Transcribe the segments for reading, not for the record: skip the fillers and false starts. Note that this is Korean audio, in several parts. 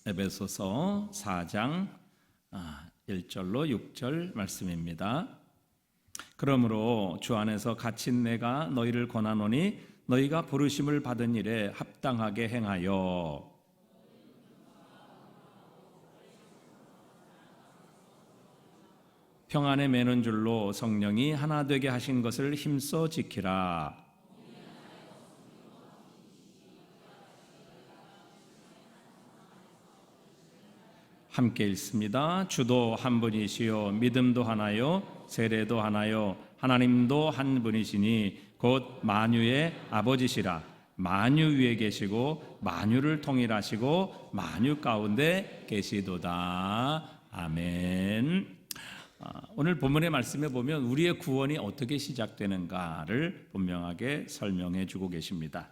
에베소서 4장 1절로 6절 말씀입니다. 그러므로 주 안에서 갇힌 내가 너희를 권하노니 너희가 부르심을 받은 일에 합당하게 행하여 평안에 매는 줄로 성령이 하나 되게 하신 것을 힘써 지키라. 함께 읽습니다. 주도 한 분이시요 믿음도 하나요 세례도 하나요 하나님도 한 분이시니 곧 만유의 아버지시라. 만유 위에 계시고 만유를 통일하시고 만유 가운데 계시도다. 아멘. 오늘 본문의 말씀에 보면 우리의 구원이 어떻게 시작되는가를 분명하게 설명해 주고 계십니다.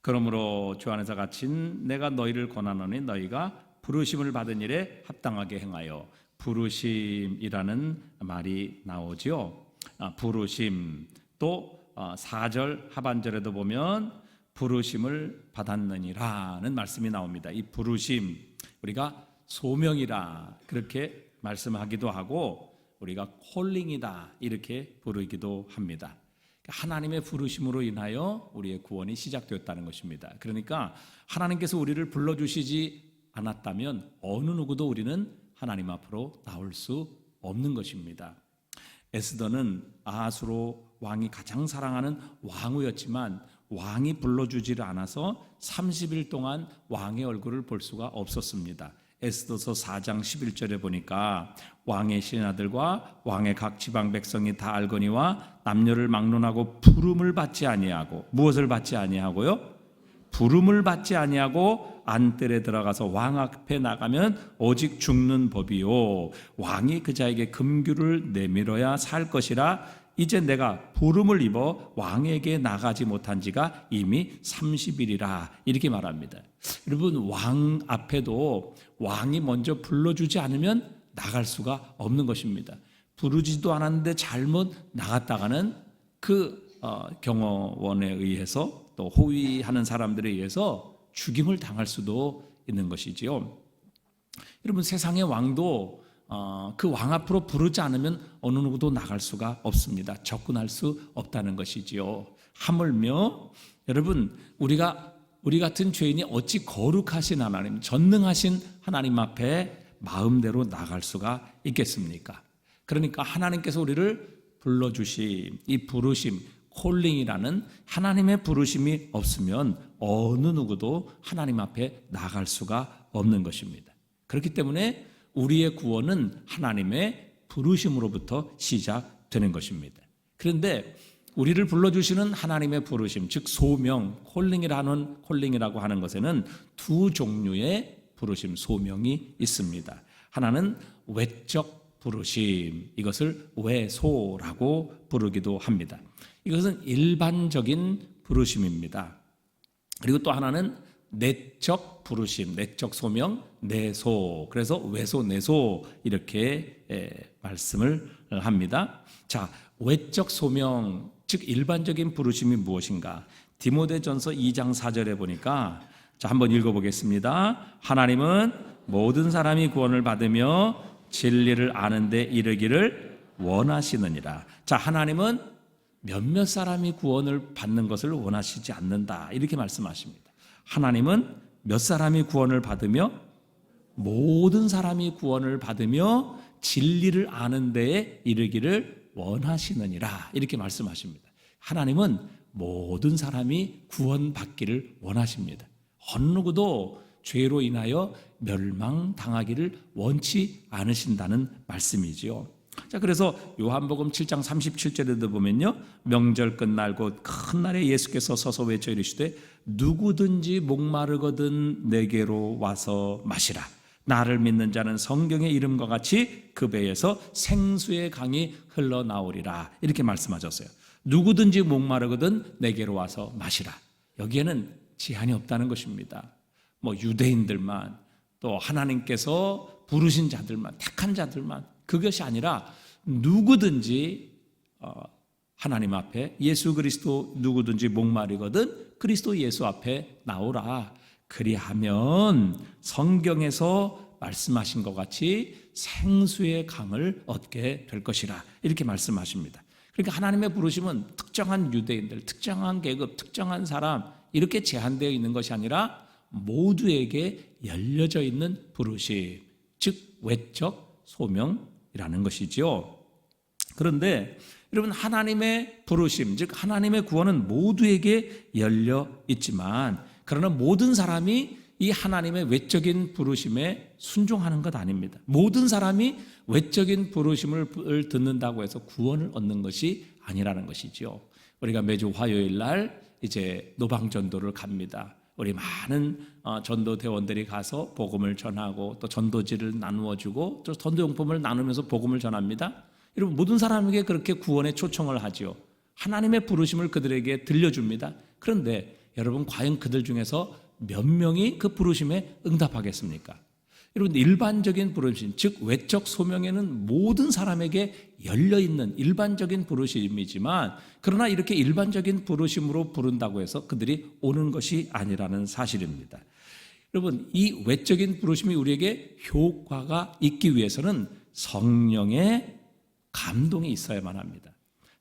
그러므로 주 안에서 갇힌 내가 너희를 권하노니 너희가 부르심을 받은 일에 합당하게 행하여. 부르심이라는 말이 나오지요. 부르심, 또 4절 하반절에도 보면 부르심을 받았느니라는 말씀이 나옵니다. 이 부르심, 우리가 소명이라 그렇게 말씀하기도 하고 우리가 콜링이다 이렇게 부르기도 합니다. 하나님의 부르심으로 인하여 우리의 구원이 시작되었다는 것입니다. 그러니까 하나님께서 우리를 불러주시지 않았다면 어느 누구도 우리는 하나님 앞으로 나올 수 없는 것입니다. 에스더는 아하수로 왕이 가장 사랑하는 왕후였지만 왕이 불러주지를 않아서 30일 동안 왕의 얼굴을 볼 수가 없었습니다. 에스더서 4장 11절에 보니까 왕의 신하들과 왕의 각 지방 백성이 다 알거니와 남녀를 막론하고 부름을 받지 아니하고. 무엇을 받지 아니하고요? 부름을 받지 아니하고 안뜰에 들어가서 왕 앞에 나가면 오직 죽는 법이요 왕이 그 자에게 금규를 내밀어야 살 것이라. 이제 내가 부름을 입어 왕에게 나가지 못한 지가 이미 30일이라 이렇게 말합니다. 여러분, 왕 앞에도 왕이 먼저 불러주지 않으면 나갈 수가 없는 것입니다. 부르지도 않았는데 잘못 나갔다가는 그 경호원에 의해서 또 호위하는 사람들에 의해서 죽임을 당할 수도 있는 것이지요. 여러분, 세상의 왕도 그 왕 앞으로 부르지 않으면 어느 누구도 나갈 수가 없습니다. 접근할 수 없다는 것이지요. 하물며 여러분, 우리 같은 죄인이 어찌 거룩하신 하나님, 전능하신 하나님 앞에 마음대로 나갈 수가 있겠습니까? 그러니까 하나님께서 우리를 불러주신 이 부르심, 콜링이라는 하나님의 부르심이 없으면 어느 누구도 하나님 앞에 나갈 수가 없는 것입니다. 그렇기 때문에 우리의 구원은 하나님의 부르심으로부터 시작되는 것입니다. 그런데 우리를 불러주시는 하나님의 부르심, 즉 소명, 콜링이라고 하는 것에는 두 종류의 부르심, 소명이 있습니다. 하나는 외적 부르심, 이것을 외소라고 부르기도 합니다. 이것은 일반적인 부르심입니다. 그리고 또 하나는 내적 부르심, 내적 소명, 내소. 그래서 외소, 내소 이렇게 말씀을 합니다. 자, 외적 소명, 즉 일반적인 부르심이 무엇인가? 디모데전서 2장 4절에 보니까 자, 한번 읽어보겠습니다. 하나님은 모든 사람이 구원을 받으며 진리를 아는 데 이르기를 원하시느니라. 자, 하나님은 몇몇 사람이 구원을 받는 것을 원하시지 않는다 이렇게 말씀하십니다. 하나님은 몇 사람이 구원을 받으며 모든 사람이 구원을 받으며 진리를 아는 데에 이르기를 원하시느니라 이렇게 말씀하십니다. 하나님은 모든 사람이 구원받기를 원하십니다. 어느 누구도 죄로 인하여 멸망당하기를 원치 않으신다는 말씀이지요. 자, 그래서 요한복음 7장 37절에도 보면요, 명절 끝날 곧 큰 날에 예수께서 서서 외쳐 이르시되 누구든지 목마르거든 내게로 와서 마시라. 나를 믿는 자는 성경의 이름과 같이 그 배에서 생수의 강이 흘러나오리라 이렇게 말씀하셨어요. 누구든지 목마르거든 내게로 와서 마시라. 여기에는 제한이 없다는 것입니다. 유대인들만, 또 하나님께서 부르신 자들만, 택한 자들만, 그것이 아니라 누구든지 하나님 앞에 예수 그리스도 누구든지 목마르거든 그리스도 예수 앞에 나오라. 그리하면 성경에서 말씀하신 것 같이 생수의 강을 얻게 될 것이라 이렇게 말씀하십니다. 그러니까 하나님의 부르심은 특정한 유대인들, 특정한 계급, 특정한 사람 이렇게 제한되어 있는 것이 아니라 모두에게 열려져 있는 부르심, 즉 외적 소명이라는 것이죠. 그런데 여러분, 하나님의 부르심, 즉 하나님의 구원은 모두에게 열려 있지만, 그러나 모든 사람이 이 하나님의 외적인 부르심에 순종하는 것 아닙니다. 모든 사람이 외적인 부르심을 듣는다고 해서 구원을 얻는 것이 아니라는 것이죠. 우리가 매주 화요일 날 이제 노방전도를 갑니다. 우리 많은 전도대원들이 가서 복음을 전하고 또 전도지를 나누어주고 또 전도용품을 나누면서 복음을 전합니다. 여러분, 모든 사람에게 그렇게 구원에 초청을 하죠. 하나님의 부르심을 그들에게 들려줍니다. 그런데 여러분, 과연 그들 중에서 몇 명이 그 부르심에 응답하겠습니까? 여러분, 일반적인 부르심, 즉 외적 소명에는 모든 사람에게 열려있는 일반적인 부르심이지만, 그러나 이렇게 일반적인 부르심으로 부른다고 해서 그들이 오는 것이 아니라는 사실입니다. 여러분, 이 외적인 부르심이 우리에게 효과가 있기 위해서는 성령의 감동이 있어야만 합니다.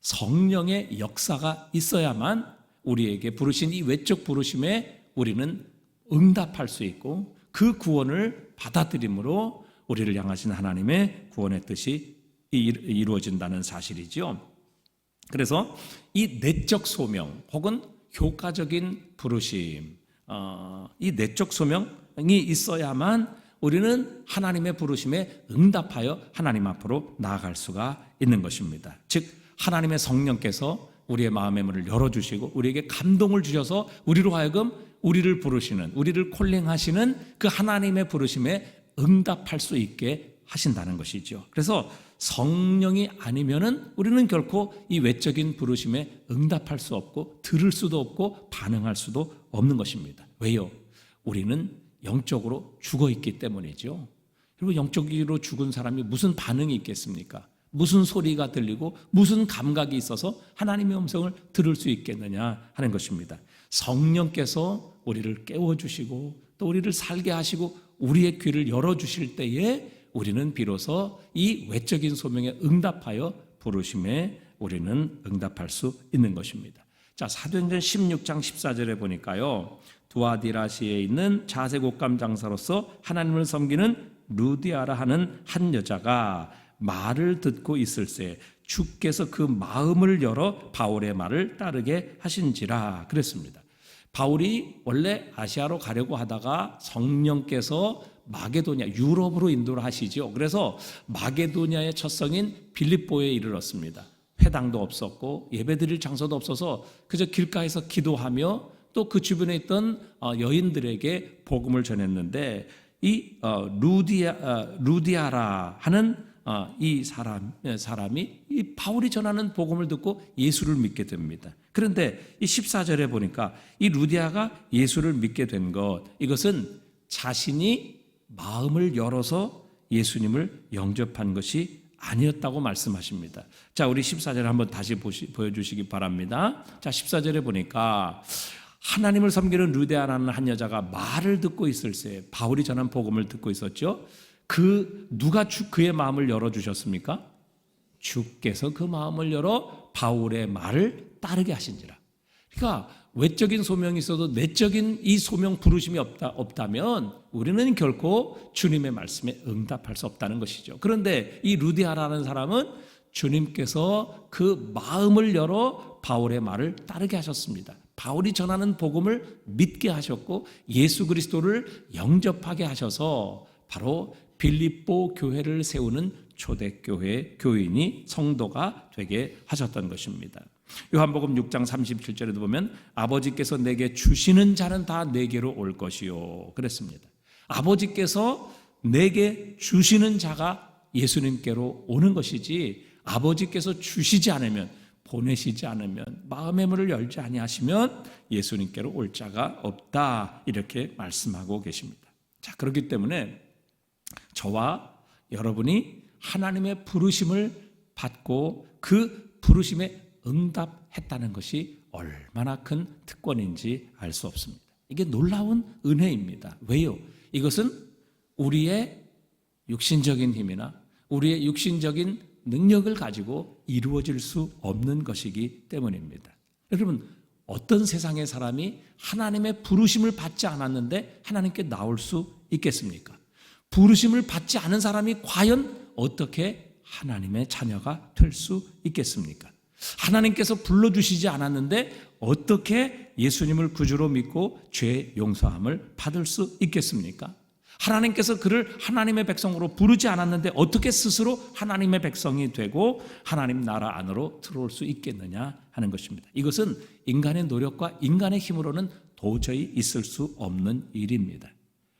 성령의 역사가 있어야만 우리에게 부르신 이 외적 부르심에 우리는 응답할 수 있고, 그 구원을 받아들임으로 우리를 향하신 하나님의 구원의 뜻이 이루어진다는 사실이죠. 그래서 이 내적 소명 혹은 효과적인 부르심, 이 내적 소명이 있어야만 우리는 하나님의 부르심에 응답하여 하나님 앞으로 나아갈 수가 있는 것입니다. 즉 하나님의 성령께서 우리의 마음의 문을 열어주시고 우리에게 감동을 주셔서 우리로 하여금 우리를 부르시는, 우리를 콜링하시는 그 하나님의 부르심에 응답할 수 있게 하신다는 것이죠. 그래서 성령이 아니면은 우리는 결코 이 외적인 부르심에 응답할 수 없고 들을 수도 없고 반응할 수도 없는 것입니다. 왜요? 우리는 영적으로 죽어 있기 때문이죠. 그리고 영적으로 죽은 사람이 무슨 반응이 있겠습니까? 무슨 소리가 들리고 무슨 감각이 있어서 하나님의 음성을 들을 수 있겠느냐 하는 것입니다. 성령께서 우리를 깨워주시고 또 우리를 살게 하시고 우리의 귀를 열어주실 때에 우리는 비로소 이 외적인 소명에 응답하여 부르심에 우리는 응답할 수 있는 것입니다. 자, 사도행전 16장 14절에 보니까요, 두아디라시에 있는 자색옷감 장사로서 하나님을 섬기는 루디아라 하는 한 여자가 말을 듣고 있을새 주께서 그 마음을 열어 바울의 말을 따르게 하신지라 그랬습니다. 바울이 원래 아시아로 가려고 하다가 성령께서 마게도냐, 유럽으로 인도를 하시죠. 그래서 마게도냐의 첫 성인 빌립보에 이르렀습니다. 회당도 없었고 예배드릴 장소도 없어서 그저 길가에서 기도하며 또 그 주변에 있던 여인들에게 복음을 전했는데, 이 루디아라 하는 이 사람이 이 바울이 전하는 복음을 듣고 예수를 믿게 됩니다. 그런데 이 14절에 보니까 이 루디아가 예수를 믿게 된 것, 이것은 자신이 마음을 열어서 예수님을 영접한 것이 아니었다고 말씀하십니다. 자, 우리 14절 한번 다시 보여주시기 바랍니다. 자, 14절에 보니까 하나님을 섬기는 루디아라는 한 여자가 말을 듣고 있을새, 바울이 전한 복음을 듣고 있었죠. 누가 그의 마음을 열어주셨습니까? 주께서 그 마음을 열어 바울의 말을 따르게 하신지라. 그러니까 외적인 소명이 있어도 내적인 이 소명 부르심이 없다면 우리는 결코 주님의 말씀에 응답할 수 없다는 것이죠. 그런데 이 루디아라는 사람은 주님께서 그 마음을 열어 바울의 말을 따르게 하셨습니다. 바울이 전하는 복음을 믿게 하셨고 예수 그리스도를 영접하게 하셔서 바로 빌립보 교회를 세우는 초대교회 교인이 성도가 되게 하셨던 것입니다. 요한복음 6장 37절에도 보면 아버지께서 내게 주시는 자는 다 내게로 올 것이요 그랬습니다. 아버지께서 내게 주시는 자가 예수님께로 오는 것이지, 아버지께서 주시지 않으면, 보내시지 않으면, 마음의 문을 열지 아니하시면 예수님께로 올 자가 없다, 이렇게 말씀하고 계십니다. 자, 그렇기 때문에 저와 여러분이 하나님의 부르심을 받고 그 부르심에 응답했다는 것이 얼마나 큰 특권인지 알 수 없습니다. 이게 놀라운 은혜입니다. 왜요? 이것은 우리의 육신적인 힘이나 우리의 육신적인 능력을 가지고 이루어질 수 없는 것이기 때문입니다. 여러분, 어떤 세상의 사람이 하나님의 부르심을 받지 않았는데 하나님께 나올 수 있겠습니까? 부르심을 받지 않은 사람이 과연 어떻게 하나님의 자녀가 될 수 있겠습니까? 하나님께서 불러주시지 않았는데 어떻게 예수님을 구주로 믿고 죄 용서함을 받을 수 있겠습니까? 하나님께서 그를 하나님의 백성으로 부르지 않았는데 어떻게 스스로 하나님의 백성이 되고 하나님 나라 안으로 들어올 수 있겠느냐 하는 것입니다. 이것은 인간의 노력과 인간의 힘으로는 도저히 있을 수 없는 일입니다.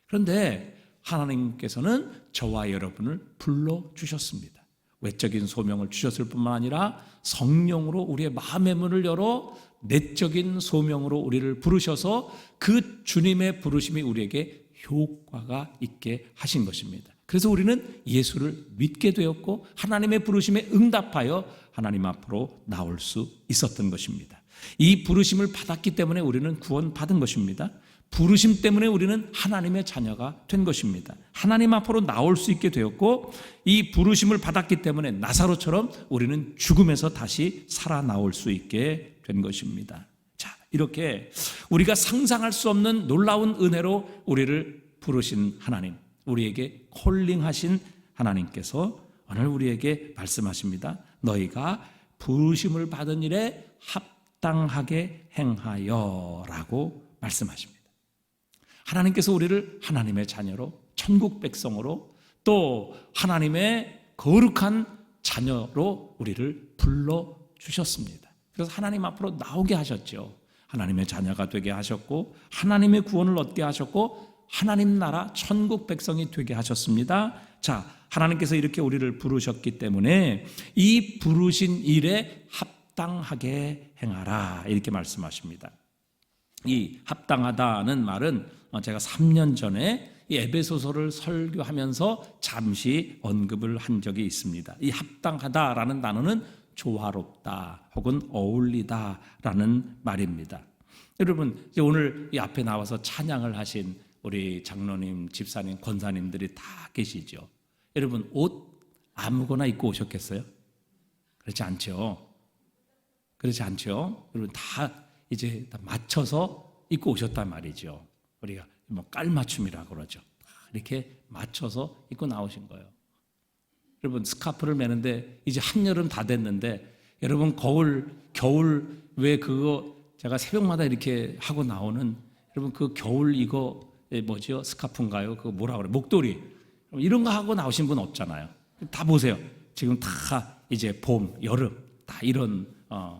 그런데 하나님께서는 저와 여러분을 불러주셨습니다. 외적인 소명을 주셨을 뿐만 아니라 성령으로 우리의 마음의 문을 열어 내적인 소명으로 우리를 부르셔서 그 주님의 부르심이 우리에게 효과가 있게 하신 것입니다. 그래서 우리는 예수를 믿게 되었고 하나님의 부르심에 응답하여 하나님 앞으로 나올 수 있었던 것입니다. 이 부르심을 받았기 때문에 우리는 구원받은 것입니다. 부르심 때문에 우리는 하나님의 자녀가 된 것입니다. 하나님 앞으로 나올 수 있게 되었고 이 부르심을 받았기 때문에 나사로처럼 우리는 죽음에서 다시 살아나올 수 있게 된 것입니다. 자, 이렇게 우리가 상상할 수 없는 놀라운 은혜로 우리를 부르신 하나님, 우리에게 콜링하신 하나님께서 오늘 우리에게 말씀하십니다. 너희가 부르심을 받은 일에 합당하게 행하여 라고 말씀하십니다. 하나님께서 우리를 하나님의 자녀로, 천국 백성으로, 또 하나님의 거룩한 자녀로 우리를 불러주셨습니다. 그래서 하나님 앞으로 나오게 하셨죠. 하나님의 자녀가 되게 하셨고 하나님의 구원을 얻게 하셨고 하나님 나라 천국 백성이 되게 하셨습니다. 자, 하나님께서 이렇게 우리를 부르셨기 때문에 이 부르신 일에 합당하게 행하라 이렇게 말씀하십니다. 이 합당하다는 말은 제가 3년 전에 이 에베소서를 설교하면서 잠시 언급을 한 적이 있습니다. 이 합당하다라는 단어는 조화롭다 혹은 어울리다라는 말입니다. 여러분, 오늘 이 앞에 나와서 찬양을 하신 우리 장로님, 집사님, 권사님들이 다 계시죠. 여러분, 옷 아무거나 입고 오셨겠어요? 그렇지 않죠. 그렇지 않죠. 여러분, 다 이제 다 맞춰서 입고 오셨단 말이죠. 우리가 뭐 깔맞춤이라고 그러죠. 이렇게 맞춰서 입고 나오신 거예요. 여러분, 스카프를 매는데 이제 한여름 다 됐는데 여러분, 겨울 왜 그거 제가 새벽마다 이렇게 하고 나오는 여러분 그 겨울 이거 뭐죠? 스카프인가요? 그거 뭐라 그래? 목도리 이런 거 하고 나오신 분 없잖아요. 다 보세요. 지금 다 이제 봄, 여름 다 이런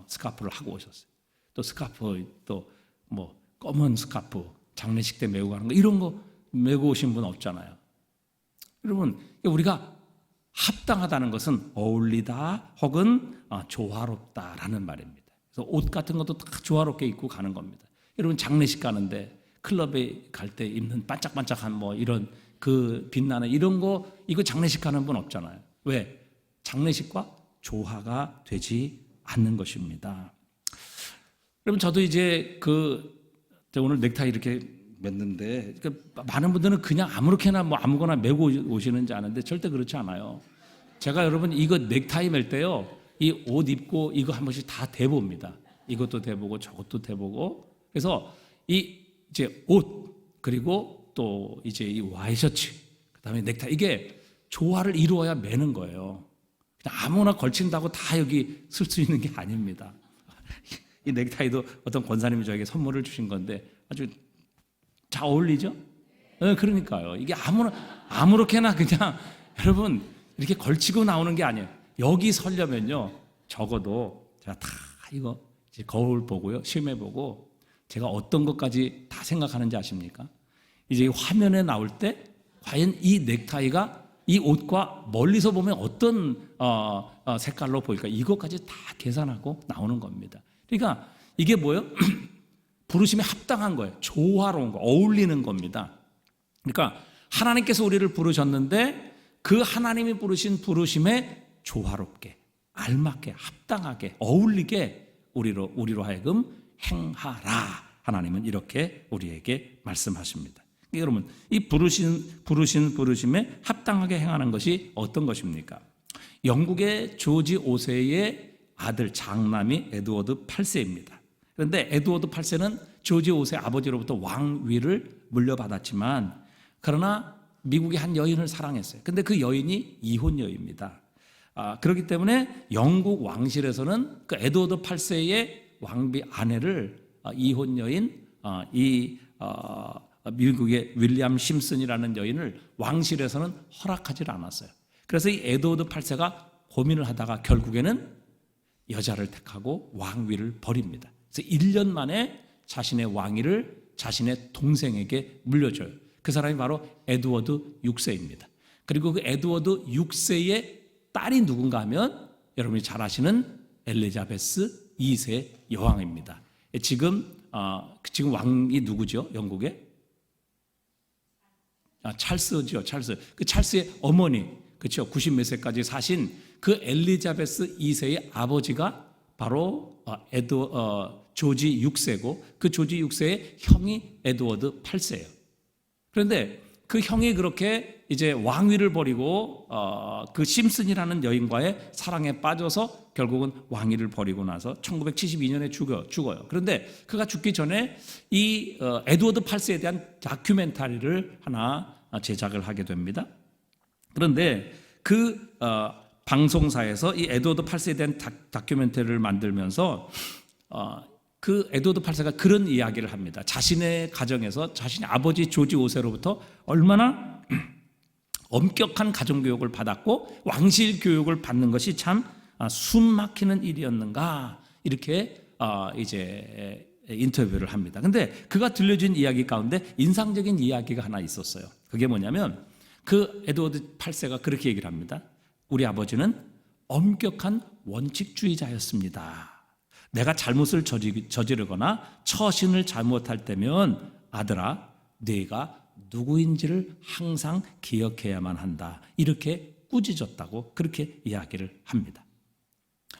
스카프를 하고 오셨어요. 또 스카프 또 뭐 검은 스카프 장례식 때 메고 가는 거 이런 거 메고 오신 분 없잖아요. 여러분, 우리가 합당하다는 것은 어울리다 혹은 조화롭다라는 말입니다. 그래서 옷 같은 것도 다 조화롭게 입고 가는 겁니다. 여러분, 장례식 가는데 클럽에 갈 때 입는 반짝반짝한 뭐 이런 그 빛나는 이런 거 이거 장례식 가는 분 없잖아요. 왜? 장례식과 조화가 되지 않는 것입니다. 여러분, 저도 이제 오늘 넥타이 이렇게 맸는데 많은 분들은 그냥 아무렇게나 뭐 아무거나 메고 오시는지 아는데 절대 그렇지 않아요. 제가 여러분 이거 넥타이 맬 때요, 이 옷 입고 이거 한 번씩 다 대봅니다. 이것도 대보고 저것도 대보고. 그래서 이 이제 옷 그리고 또 이제 이 와이셔츠 그다음에 넥타이 이게 조화를 이루어야 매는 거예요. 그냥 아무나 걸친다고 다 여기 쓸 수 있는 게 아닙니다. 이 넥타이도 어떤 권사님이 저에게 선물을 주신 건데 아주 잘 어울리죠? 네, 그러니까요. 이게 아무렇게나 그냥 여러분 이렇게 걸치고 나오는 게 아니에요. 여기 서려면요, 적어도 제가 다 이거 이제 거울 보고요, 시험해 보고 제가 어떤 것까지 다 생각하는지 아십니까? 이제 화면에 나올 때 과연 이 넥타이가 이 옷과 멀리서 보면 어떤 색깔로 보일까? 이것까지 다 계산하고 나오는 겁니다. 그러니까 이게 뭐예요? 부르심에 합당한 거예요. 조화로운 거, 어울리는 겁니다. 그러니까 하나님께서 우리를 부르셨는데 그 하나님이 부르신 부르심에 조화롭게, 알맞게, 합당하게, 어울리게 우리로 하여금 행하라 하나님은 이렇게 우리에게 말씀하십니다. 여러분, 이 부르심에 합당하게 행하는 것이 어떤 것입니까? 영국의 조지 5세의 아들 장남이 에드워드 8세입니다. 그런데 에드워드 8세는 조지 5세 아버지로부터 왕위를 물려받았지만, 그러나 미국의 한 여인을 사랑했어요. 근데 그 여인이 이혼녀입니다. 그렇기 때문에 영국 왕실에서는 그 에드워드 8세의 왕비 아내를 이혼녀인 미국의 윌리엄 심슨이라는 여인을 왕실에서는 허락하지 않았어요. 그래서 이 에드워드 8세가 고민을 하다가 결국에는 여자를 택하고 왕위를 버립니다. 그래서 1년 만에 자신의 왕위를 자신의 동생에게 물려줘요. 그 사람이 바로 에드워드 6세입니다. 그리고 그 에드워드 6세의 딸이 누군가 하면 여러분이 잘 아시는 엘리자베스 2세 여왕입니다. 지금 왕이 누구죠? 영국에? 찰스죠. 찰스. 그 찰스의 어머니, 그렇죠? 90몇 세까지 사신 그 엘리자베스 2세의 아버지가 바로 조지 6세고, 그 조지 6세의 형이 에드워드 8세예요. 그런데 그 형이 그렇게 이제 왕위를 버리고 그 심슨이라는 여인과의 사랑에 빠져서 결국은 왕위를 버리고 나서 1972년에 죽어요. 그런데 그가 죽기 전에 이 에드워드 8세에 대한 다큐멘터리를 하나 제작을 하게 됩니다. 그런데 그 방송사에서 이 에드워드 8세에 대한 다큐멘터리를 만들면서 그 에드워드 8세가 그런 이야기를 합니다. 자신의 가정에서 자신의 아버지 조지 5세로부터 얼마나 엄격한 가정교육을 받았고 왕실 교육을 받는 것이 참 숨막히는 일이었는가, 이렇게 이제 인터뷰를 합니다. 근데 그가 들려준 이야기 가운데 인상적인 이야기가 하나 있었어요. 그게 뭐냐면 그 에드워드 8세가 그렇게 얘기를 합니다. 우리 아버지는 엄격한 원칙주의자였습니다. 내가 잘못을 저지르거나 처신을 잘못할 때면 아들아, 네가 누구인지를 항상 기억해야만 한다, 이렇게 꾸짖었다고 그렇게 이야기를 합니다.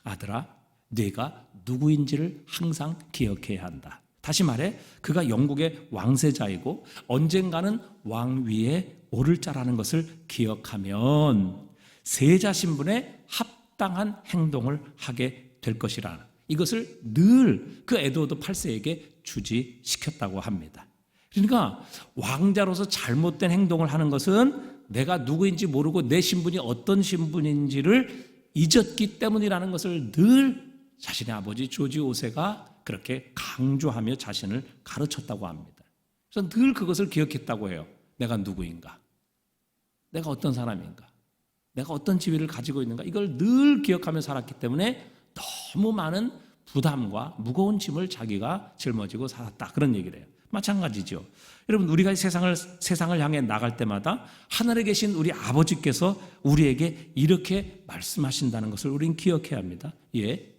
아들아, 네가 누구인지를 항상 기억해야 한다. 다시 말해 그가 영국의 왕세자이고 언젠가는 왕위에 오를 자라는 것을 기억하면 세자 신분에 합당한 행동을 하게 될 것이라는, 이것을 늘 그 에드워드 8세에게 주지시켰다고 합니다. 그러니까 왕자로서 잘못된 행동을 하는 것은 내가 누구인지 모르고 내 신분이 어떤 신분인지를 잊었기 때문이라는 것을 늘 자신의 아버지 조지 5세가 그렇게 강조하며 자신을 가르쳤다고 합니다. 그래서 늘 그것을 기억했다고 해요. 내가 누구인가? 내가 어떤 사람인가? 내가 어떤 지위를 가지고 있는가? 이걸 늘 기억하며 살았기 때문에 너무 많은 부담과 무거운 짐을 자기가 짊어지고 살았다, 그런 얘기를 해요. 마찬가지죠. 여러분, 우리가 세상을 향해 나갈 때마다 하늘에 계신 우리 아버지께서 우리에게 이렇게 말씀하신다는 것을 우리는 기억해야 합니다. 예,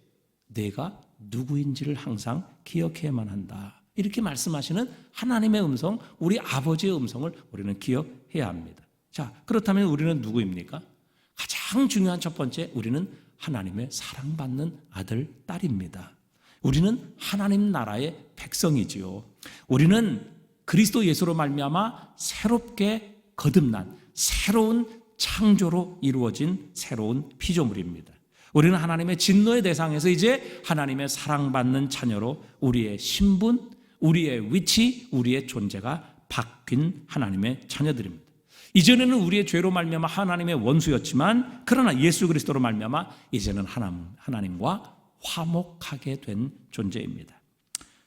내가 누구인지를 항상 기억해야만 한다, 이렇게 말씀하시는 하나님의 음성, 우리 아버지의 음성을 우리는 기억해야 합니다. 자, 그렇다면 우리는 누구입니까? 가장 중요한 첫 번째, 우리는 하나님의 사랑받는 아들, 딸입니다. 우리는 하나님 나라의 백성이지요. 우리는 그리스도 예수로 말미암아 새롭게 거듭난 새로운 창조로 이루어진 새로운 피조물입니다. 우리는 하나님의 진노의 대상에서 이제 하나님의 사랑받는 자녀로 우리의 신분, 우리의 위치, 우리의 존재가 바뀐 하나님의 자녀들입니다. 이전에는 우리의 죄로 말미암아 하나님의 원수였지만, 그러나 예수 그리스도로 말미암아 이제는 하나님과 화목하게 된 존재입니다.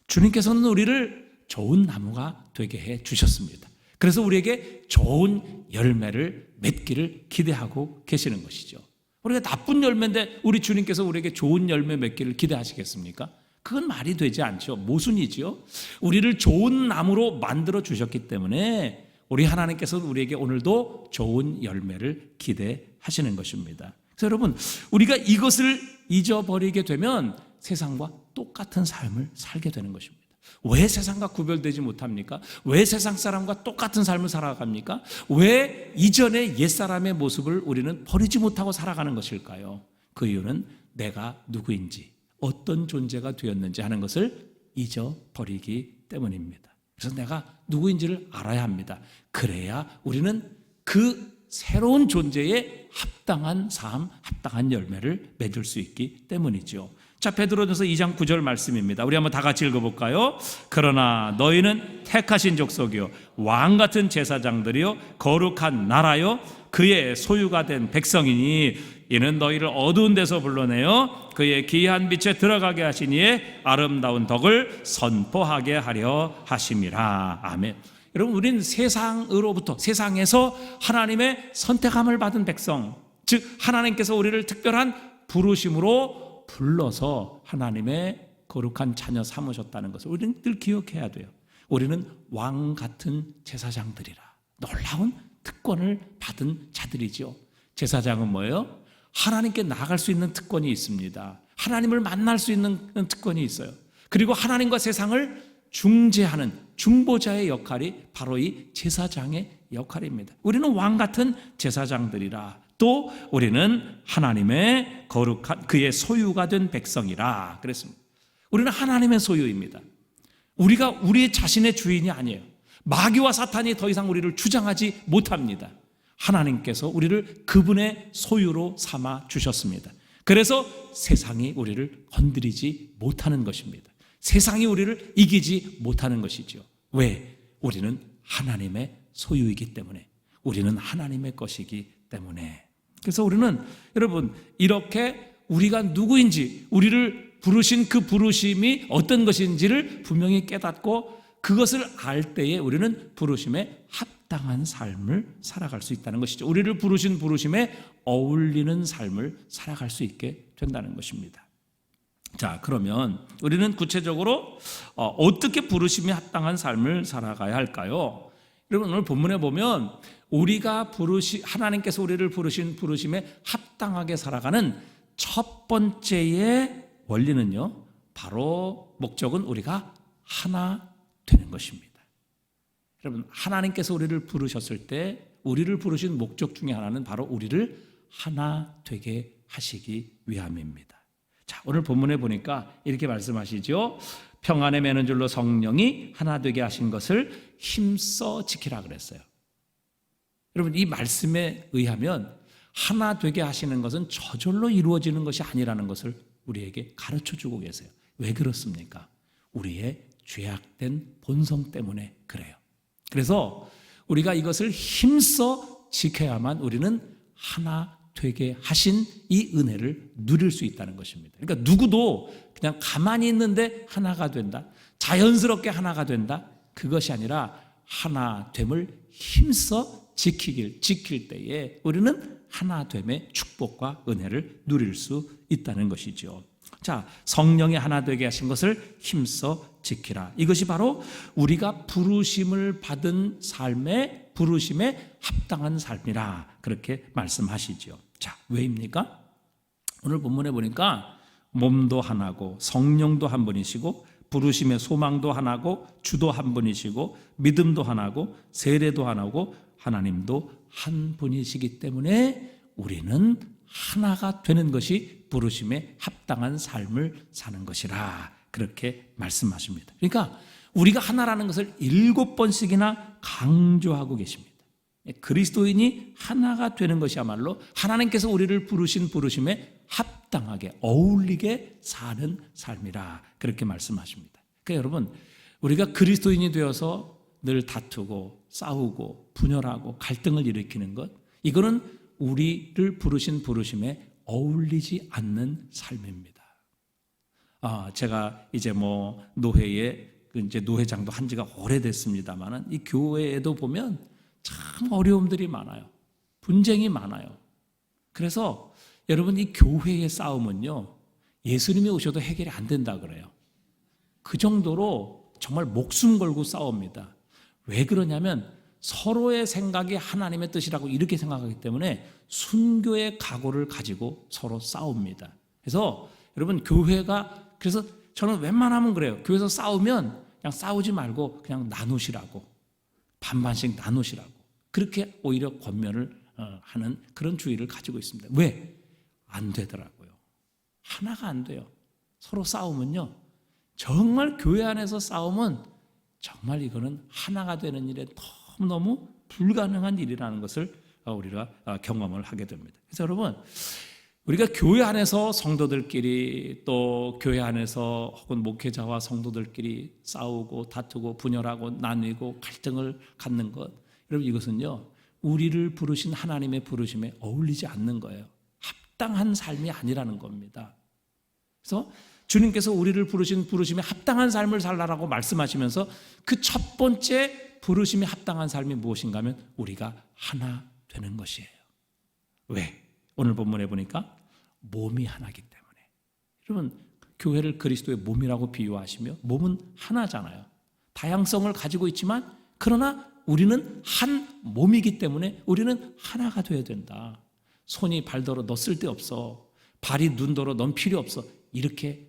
주님께서는 우리를 좋은 나무가 되게 해 주셨습니다. 그래서 우리에게 좋은 열매를 맺기를 기대하고 계시는 것이죠. 우리가 나쁜 열매인데 우리 주님께서 우리에게 좋은 열매 맺기를 기대하시겠습니까? 그건 말이 되지 않죠. 모순이지요. 우리를 좋은 나무로 만들어 주셨기 때문에 우리 하나님께서는 우리에게 오늘도 좋은 열매를 기대하시는 것입니다. 그래서 여러분, 우리가 이것을 잊어버리게 되면 세상과 똑같은 삶을 살게 되는 것입니다. 왜 세상과 구별되지 못합니까? 왜 세상 사람과 똑같은 삶을 살아갑니까? 왜 이전의 옛사람의 모습을 우리는 버리지 못하고 살아가는 것일까요? 그 이유는 내가 누구인지, 어떤 존재가 되었는지 하는 것을 잊어버리기 때문입니다. 그래서 내가 누구인지를 알아야 합니다. 그래야 우리는 그 새로운 존재에 합당한 삶, 합당한 열매를 맺을 수 있기 때문이죠. 자, 베드로전서 2장 9절 말씀입니다. 우리 한번 다 같이 읽어볼까요? 그러나 너희는 택하신 족속이요 왕같은 제사장들이요 거룩한 나라요 그의 소유가 된 백성이니 이는 너희를 어두운 데서 불러내어 그의 기이한 빛에 들어가게 하시니에 아름다운 덕을 선포하게 하려 하심이라. 아멘. 여러분, 우리는 세상에서 하나님의 선택함을 받은 백성, 즉 하나님께서 우리를 특별한 부르심으로 불러서 하나님의 거룩한 자녀 삼으셨다는 것을 우리는 늘 기억해야 돼요. 우리는 왕 같은 제사장들이라. 놀라운 특권을 받은 자들이죠. 제사장은 뭐예요? 하나님께 나아갈 수 있는 특권이 있습니다. 하나님을 만날 수 있는 특권이 있어요. 그리고 하나님과 세상을 중재하는 중보자의 역할이 바로 이 제사장의 역할입니다. 우리는 왕 같은 제사장들이라. 또 우리는 하나님의 거룩한 그의 소유가 된 백성이라 그랬습니다. 우리는 하나님의 소유입니다. 우리가 우리 자신의 주인이 아니에요. 마귀와 사탄이 더 이상 우리를 주장하지 못합니다. 하나님께서 우리를 그분의 소유로 삼아 주셨습니다. 그래서 세상이 우리를 건드리지 못하는 것입니다. 세상이 우리를 이기지 못하는 것이죠. 왜? 우리는 하나님의 소유이기 때문에, 우리는 하나님의 것이기 때문에. 그래서 우리는 여러분 이렇게 우리가 누구인지, 우리를 부르신 그 부르심이 어떤 것인지를 분명히 깨닫고 그것을 알 때에 우리는 부르심에 합당한 삶을 살아갈 수 있다는 것이죠. 우리를 부르신 부르심에 어울리는 삶을 살아갈 수 있게 된다는 것입니다. 자, 그러면 우리는 구체적으로 어떻게 부르심에 합당한 삶을 살아가야 할까요? 여러분, 오늘 본문에 보면 우리가 하나님께서 우리를 부르신 부르심에 합당하게 살아가는 첫 번째의 원리는요, 바로 목적은 우리가 하나 되는 것입니다. 여러분, 하나님께서 우리를 부르셨을 때 우리를 부르신 목적 중에 하나는 바로 우리를 하나 되게 하시기 위함입니다. 자, 오늘 본문에 보니까 이렇게 말씀하시죠. 평안에 매는 줄로 성령이 하나 되게 하신 것을 힘써 지키라 그랬어요. 여러분, 이 말씀에 의하면 하나 되게 하시는 것은 저절로 이루어지는 것이 아니라는 것을 우리에게 가르쳐주고 계세요. 왜 그렇습니까? 우리의 죄악된 본성 때문에 그래요. 그래서 우리가 이것을 힘써 지켜야만 우리는 하나 되게 하신 이 은혜를 누릴 수 있다는 것입니다. 그러니까 누구도 그냥 가만히 있는데 하나가 된다, 자연스럽게 하나가 된다, 그것이 아니라 하나됨을 힘써 지킬 때에 우리는 하나됨의 축복과 은혜를 누릴 수 있다는 것이죠. 자, 성령이 하나 되게 하신 것을 힘써 지키라. 이것이 바로 우리가 부르심을 받은 삶의 부르심에 합당한 삶이라 그렇게 말씀하시죠. 자, 왜입니까? 오늘 본문에 보니까 몸도 하나고 성령도 한 분이시고 부르심의 소망도 하나고 주도 한 분이시고 믿음도 하나고 세례도 하나고 하나님도 한 분이시기 때문에 우리는 하나가 되는 것이 부르심에 합당한 삶을 사는 것이라 그렇게 말씀하십니다. 그러니까 우리가 하나라는 것을 7번씩이나 강조하고 계십니다. 그리스도인이 하나가 되는 것이야말로 하나님께서 우리를 부르신 부르심에 합당하게 어울리게 사는 삶이라 그렇게 말씀하십니다. 그러니까 여러분, 우리가 그리스도인이 되어서 늘 다투고 싸우고 분열하고 갈등을 일으키는 것, 이거는 우리를 부르신 부르심에 어울리지 않는 삶입니다. 제가 이제 노회에 이제 노회장도 한 지가 오래됐습니다만은 이 교회에도 보면 참 어려움들이 많아요. 분쟁이 많아요. 그래서 여러분, 이 교회의 싸움은요, 예수님이 오셔도 해결이 안 된다 그래요. 그 정도로 정말 목숨 걸고 싸웁니다. 왜 그러냐면 서로의 생각이 하나님의 뜻이라고 이렇게 생각하기 때문에 순교의 각오를 가지고 서로 싸웁니다. 그래서 여러분, 그래서 저는 웬만하면 그래요. 교회에서 싸우면 그냥 싸우지 말고 그냥 나누시라고, 반반씩 나누시라고, 그렇게 오히려 권면을 하는 그런 주의를 가지고 있습니다. 왜? 안 되더라고요. 하나가 안 돼요. 서로 싸우면요, 정말 교회 안에서 싸움은 정말 이거는 하나가 되는 일에 너무너무 불가능한 일이라는 것을 우리가 경험을 하게 됩니다. 그래서 여러분, 우리가 교회 안에서 성도들끼리 또 교회 안에서 혹은 목회자와 성도들끼리 싸우고 다투고 분열하고 나뉘고 갈등을 갖는 것, 여러분 이것은요 우리를 부르신 하나님의 부르심에 어울리지 않는 거예요. 합당한 삶이 아니라는 겁니다. 그래서 주님께서 우리를 부르신 부르심에 합당한 삶을 살라라고 말씀하시면서 그 첫 번째 부르심에 합당한 삶이 무엇인가 하면 우리가 하나 되는 것이에요. 왜? 오늘 본문에 보니까 몸이 하나이기 때문에. 여러분, 교회를 그리스도의 몸이라고 비유하시며 몸은 하나잖아요. 다양성을 가지고 있지만 그러나 우리는 한 몸이기 때문에 우리는 하나가 되어야 된다. 손이 발더러 너 쓸데없어. 발이 눈더러 넌 필요 없어. 이렇게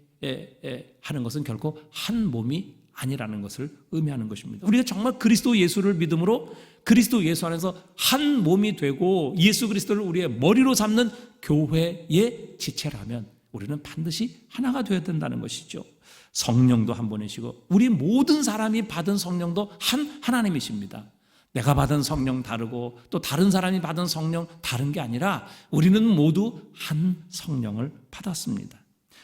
하는 것은 결코 한 몸이 아니라는 것을 의미하는 것입니다. 우리가 정말 그리스도 예수를 믿음으로 그리스도 예수 안에서 한 몸이 되고 예수 그리스도를 우리의 머리로 삼는 교회의 지체라면 우리는 반드시 하나가 되어야 된다는 것이죠. 성령도 한 분이시고 우리 모든 사람이 받은 성령도 한 하나님이십니다. 내가 받은 성령 다르고 또 다른 사람이 받은 성령 다른 게 아니라 우리는 모두 한 성령을 받았습니다.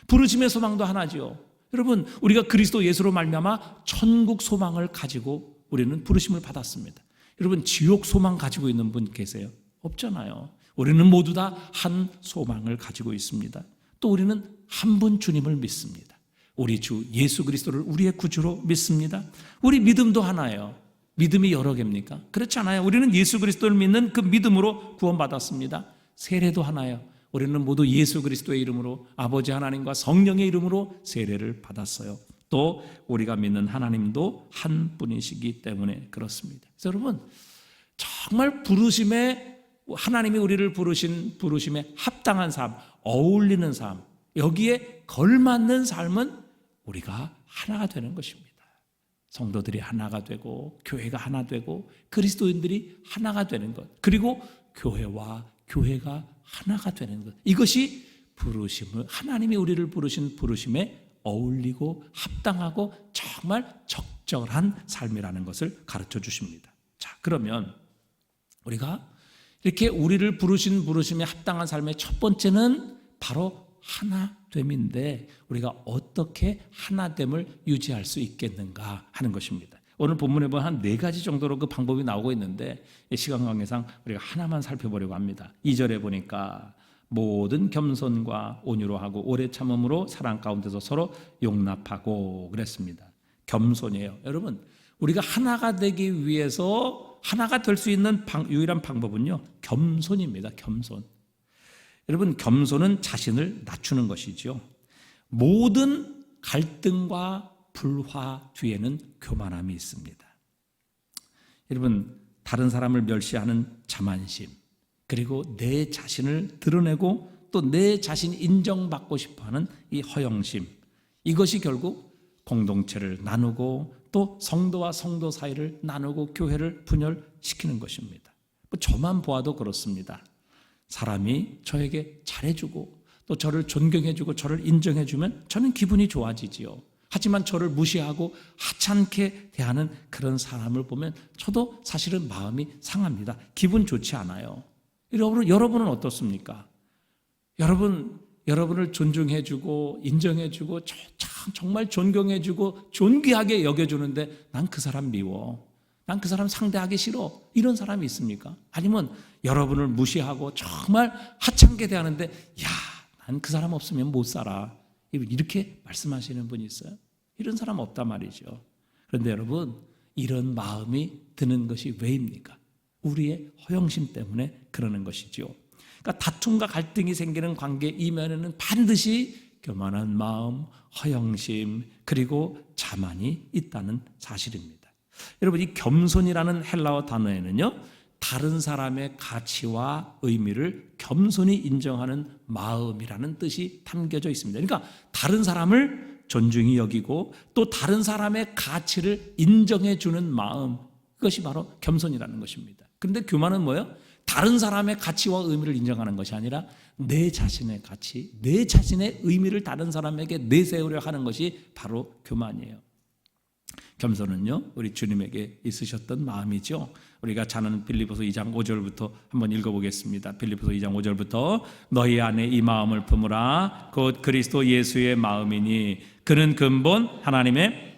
부르심의 소망도 하나지요. 여러분, 우리가 그리스도 예수로 말미암아 천국 소망을 가지고 우리는 부르심을 받았습니다. 여러분, 지옥 소망 가지고 있는 분 계세요? 없잖아요. 우리는 모두 다 한 소망을 가지고 있습니다. 또 우리는 한 분 주님을 믿습니다. 우리 주 예수 그리스도를 우리의 구주로 믿습니다. 우리 믿음도 하나예요. 믿음이 여러 개입니까? 그렇지 않아요. 우리는 예수 그리스도를 믿는 그 믿음으로 구원받았습니다. 세례도 하나예요. 우리는 모두 예수 그리스도의 이름으로 아버지 하나님과 성령의 이름으로 세례를 받았어요. 또 우리가 믿는 하나님도 한 분이시기 때문에 그렇습니다. 그래서 여러분, 정말 부르심에 하나님이 우리를 부르신 부르심에 합당한 삶, 어울리는 삶, 여기에 걸맞는 삶은 우리가 하나가 되는 것입니다. 성도들이 하나가 되고 교회가 하나 되고 그리스도인들이 하나가 되는 것, 그리고 교회와 교회가 하나가 되는 것, 이것이 부르심을 하나님이 우리를 부르신 부르심에 어울리고 합당하고 정말 적절한 삶이라는 것을 가르쳐 주십니다. 자, 그러면 우리가 이렇게 우리를 부르신 부르심에 합당한 삶의 첫 번째는 바로 하나됨인데 우리가 어떻게 하나됨을 유지할 수 있겠는가 하는 것입니다. 오늘 본문에 보면 한 4가지 정도로 그 방법이 나오고 있는데 시간 관계상 우리가 하나만 살펴보려고 합니다. 2절에 보니까 모든 겸손과 온유로 하고 오래 참음으로 사랑 가운데서 서로 용납하고 그랬습니다. 겸손이에요. 여러분, 우리가 하나가 되기 위해서 하나가 될 수 있는 유일한 방법은요, 겸손입니다. 겸손. 여러분, 겸손은 자신을 낮추는 것이죠. 모든 갈등과 불화 뒤에는 교만함이 있습니다. 여러분, 다른 사람을 멸시하는 자만심, 그리고 내 자신을 드러내고 또 내 자신이 인정받고 싶어하는 이 허영심, 이것이 결국 공동체를 나누고 또 성도와 성도 사이를 나누고 교회를 분열시키는 것입니다. 저만 보아도 그렇습니다. 사람이 저에게 잘해주고 또 저를 존경해주고 저를 인정해주면 저는 기분이 좋아지지요. 하지만 저를 무시하고 하찮게 대하는 그런 사람을 보면 저도 사실은 마음이 상합니다. 기분 좋지 않아요. 여러분은 어떻습니까? 여러분을 존중해주고 인정해주고 정말 존경해주고 존귀하게 여겨주는데 난 그 사람 미워, 난 그 사람 상대하기 싫어, 이런 사람이 있습니까? 아니면 여러분을 무시하고 정말 하찮게 대하는데 야, 난 그 사람 없으면 못 살아, 이렇게 말씀하시는 분이 있어요? 이런 사람 없단 말이죠. 그런데 여러분, 이런 마음이 드는 것이 왜입니까? 우리의 허영심 때문에 그러는 것이죠. 그러니까 다툼과 갈등이 생기는 관계 이면에는 반드시 교만한 마음, 허영심, 그리고 자만이 있다는 사실입니다. 여러분, 이 겸손이라는 헬라어 단어에는요, 다른 사람의 가치와 의미를 겸손히 인정하는 마음이라는 뜻이 담겨져 있습니다. 그러니까 다른 사람을 존중히 여기고 또 다른 사람의 가치를 인정해 주는 마음, 그것이 바로 겸손이라는 것입니다. 그런데 교만은 뭐예요? 다른 사람의 가치와 의미를 인정하는 것이 아니라 내 자신의 가치, 내 자신의 의미를 다른 사람에게 내세우려 하는 것이 바로 교만이에요. 겸손은요, 우리 주님에게 있으셨던 마음이죠. 우리가 자는 빌립보서 2장 5절부터 한번 읽어보겠습니다. 빌립보서 2장 5절부터 너희 안에 이 마음을 품으라. 곧 그리스도 예수의 마음이니 그는 근본 하나님의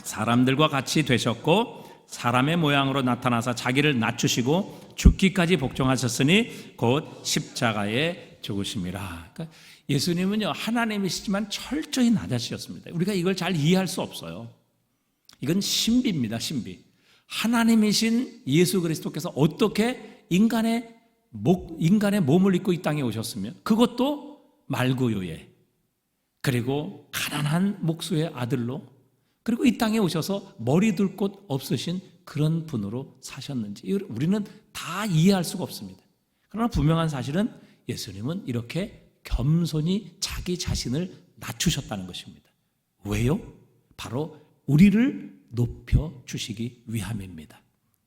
사람들과 같이 되셨고 사람의 모양으로 나타나서 자기를 낮추시고 죽기까지 복종하셨으니 곧 십자가에 죽으심이라. 그러니까 예수님은요, 하나님이시지만 철저히 낮아지셨습니다. 우리가 이걸 잘 이해할 수 없어요. 이건 신비입니다. 신비. 하나님이신 예수 그리스도께서 어떻게 인간의 몸을 입고 이 땅에 오셨으며, 그것도 말구유에, 그리고 가난한 목수의 아들로, 그리고 이 땅에 오셔서 머리 둘 곳 없으신 그런 분으로 사셨는지 우리는 다 이해할 수가 없습니다. 그러나 분명한 사실은 예수님은 이렇게 겸손히 자기 자신을 낮추셨다는 것입니다. 왜요? 바로 우리를 높여주시기 위함입니다.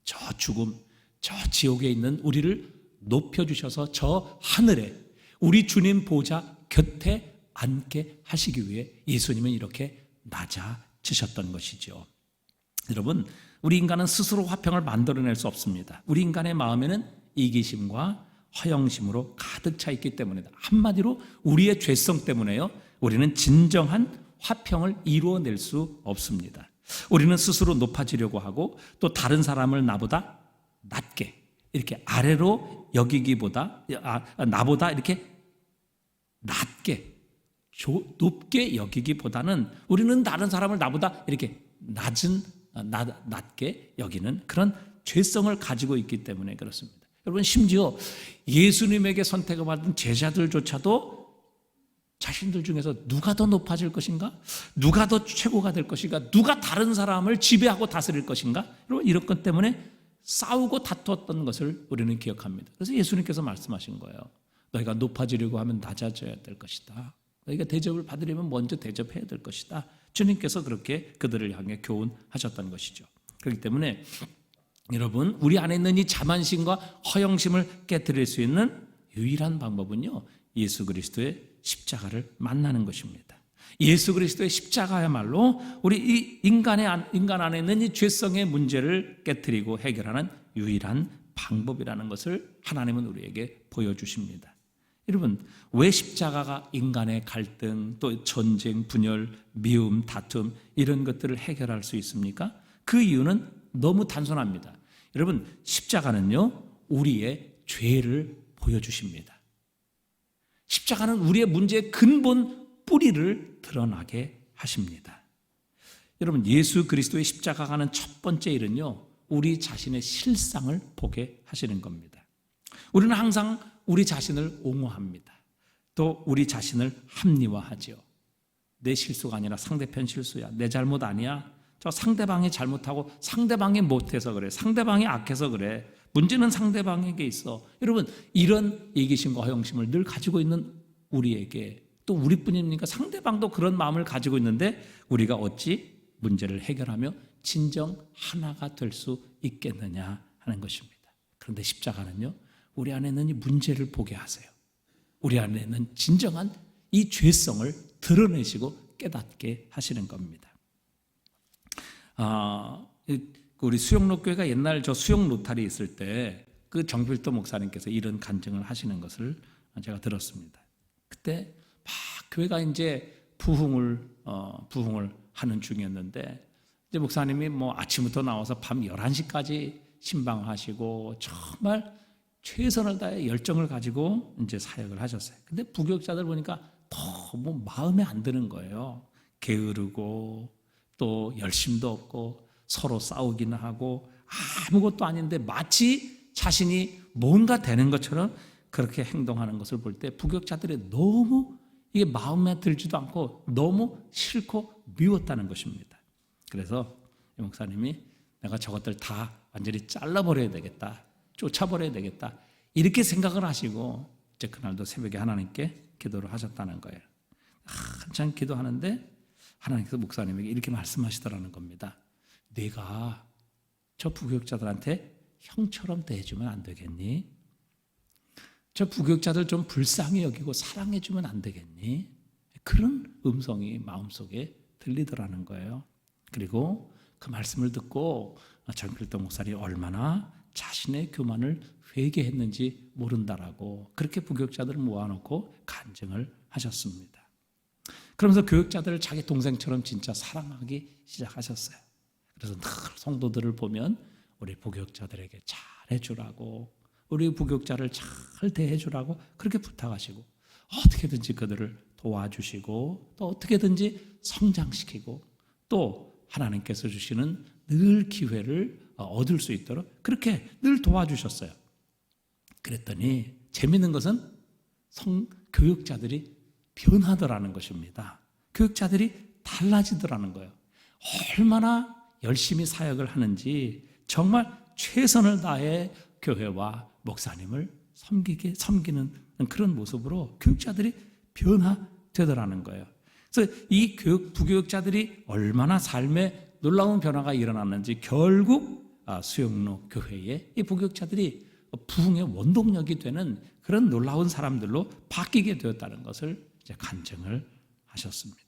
저 죽음, 저 지옥에 있는 우리를 높여주셔서 저 하늘에 우리 주님 보좌 곁에 앉게 하시기 위해 예수님은 이렇게 낮아지셨던 것이죠. 여러분, 우리 인간은 스스로 화평을 만들어낼 수 없습니다. 우리 인간의 마음에는 이기심과 허영심으로 가득 차 있기 때문이다. 한마디로 우리의 죄성 때문에요, 우리는 진정한 화평을 이루어낼 수 없습니다. 우리는 스스로 높아지려고 하고 또 다른 사람을 나보다 낮게, 이렇게 아래로 여기기보다, 나보다 이렇게 낮게, 높게 여기기보다는 우리는 다른 사람을 나보다 이렇게 낮게 여기는 그런 죄성을 가지고 있기 때문에 그렇습니다. 여러분, 심지어 예수님에게 선택을 받은 제자들조차도 자신들 중에서 누가 더 높아질 것인가? 누가 더 최고가 될 것인가? 누가 다른 사람을 지배하고 다스릴 것인가? 여러분, 이런 것 때문에 싸우고 다투었던 것을 우리는 기억합니다. 그래서 예수님께서 말씀하신 거예요. 너희가 높아지려고 하면 낮아져야 될 것이다. 너희가 대접을 받으려면 먼저 대접해야 될 것이다. 주님께서 그렇게 그들을 향해 교훈하셨던 것이죠. 그렇기 때문에 여러분, 우리 안에 있는 이 자만심과 허영심을 깨뜨릴 수 있는 유일한 방법은요, 예수 그리스도의 십자가를 만나는 것입니다. 예수 그리스도의 십자가야말로 우리 이 인간 안에 있는 이 죄성의 문제를 깨뜨리고 해결하는 유일한 방법이라는 것을 하나님은 우리에게 보여주십니다. 여러분, 왜 십자가가 인간의 갈등, 또 전쟁, 분열, 미움, 다툼 이런 것들을 해결할 수 있습니까? 그 이유는 너무 단순합니다. 여러분, 십자가는요, 우리의 죄를 보여주십니다. 십자가는 우리의 문제의 근본 뿌리를 드러나게 하십니다. 여러분, 예수 그리스도의 십자가가 하는 첫 번째 일은요, 우리 자신의 실상을 보게 하시는 겁니다. 우리는 항상 우리 자신을 옹호합니다. 또 우리 자신을 합리화하죠. 내 실수가 아니라 상대편 실수야. 내 잘못 아니야. 저 상대방이 잘못하고 상대방이 못해서 그래. 상대방이 악해서 그래. 문제는 상대방에게 있어. 여러분, 이런 이기심과 허영심을 늘 가지고 있는 우리에게, 또 우리뿐입니까? 상대방도 그런 마음을 가지고 있는데 우리가 어찌 문제를 해결하며 진정 하나가 될 수 있겠느냐 하는 것입니다. 그런데 십자가는요, 우리 안에 있는 이 문제를 보게 하세요. 우리 안에 있는 진정한 이 죄성을 드러내시고 깨닫게 하시는 겁니다. 우리 수영로교회가 옛날 저 수영 로타리 있을 때 그 정필도 목사님께서 이런 간증을 하시는 것을 제가 들었습니다. 그때 막 교회가 이제 부흥을 하는 중이었는데, 이제 목사님이 뭐 아침부터 나와서 밤 11시까지 신방하시고 정말 최선을 다해 열정을 가지고 이제 사역을 하셨어요. 근데 부교육자들 보니까 너무 마음에 안 드는 거예요. 게으르고 또 열심도 없고 서로 싸우기는 하고 아무것도 아닌데 마치 자신이 뭔가 되는 것처럼 그렇게 행동하는 것을 볼 때 부교육자들이 너무 이게 마음에 들지도 않고 너무 싫고 미웠다는 것입니다. 그래서 이 목사님이 내가 저것들 다 완전히 잘라버려야 되겠다, 쫓아버려야 되겠다, 이렇게 생각을 하시고 이제 그날도 새벽에 하나님께 기도를 하셨다는 거예요. 한참 기도하는데 하나님께서 목사님에게 이렇게 말씀하시더라는 겁니다. 네가 저 부교육자들한테 형처럼 대해주면 안 되겠니? 저 부교육자들 좀 불쌍히 여기고 사랑해 주면 안 되겠니? 그런 음성이 마음속에 들리더라는 거예요. 그리고 그 말씀을 듣고 정필동 목사님이 얼마나 자신의 교만을 회개했는지 모른다라고 그렇게 부교육자들을 모아놓고 간증을 하셨습니다. 그러면서 교육자들을 자기 동생처럼 진짜 사랑하기 시작하셨어요. 그래서 늘 성도들을 보면 우리 부교육자들에게 잘해주라고, 우리 부교육자를 잘 대해주라고 그렇게 부탁하시고, 어떻게든지 그들을 도와주시고 또 어떻게든지 성장시키고 또 하나님께서 주시는 늘 기회를 얻을 수 있도록 그렇게 늘 도와주셨어요. 그랬더니 재미있는 것은 교육자들이 변하더라는 것입니다. 교육자들이 달라지더라는 거예요. 얼마나 열심히 사역을 하는지 정말 최선을 다해 교회와 목사님을 섬기는 그런 모습으로 교육자들이 변화되더라는 거예요. 그래서 이 부교육자들이 얼마나 삶에 놀라운 변화가 일어났는지 결국 수영로 교회에 이 부교육자들이 부흥의 원동력이 되는 그런 놀라운 사람들로 바뀌게 되었다는 것을 이제 간증을 하셨습니다.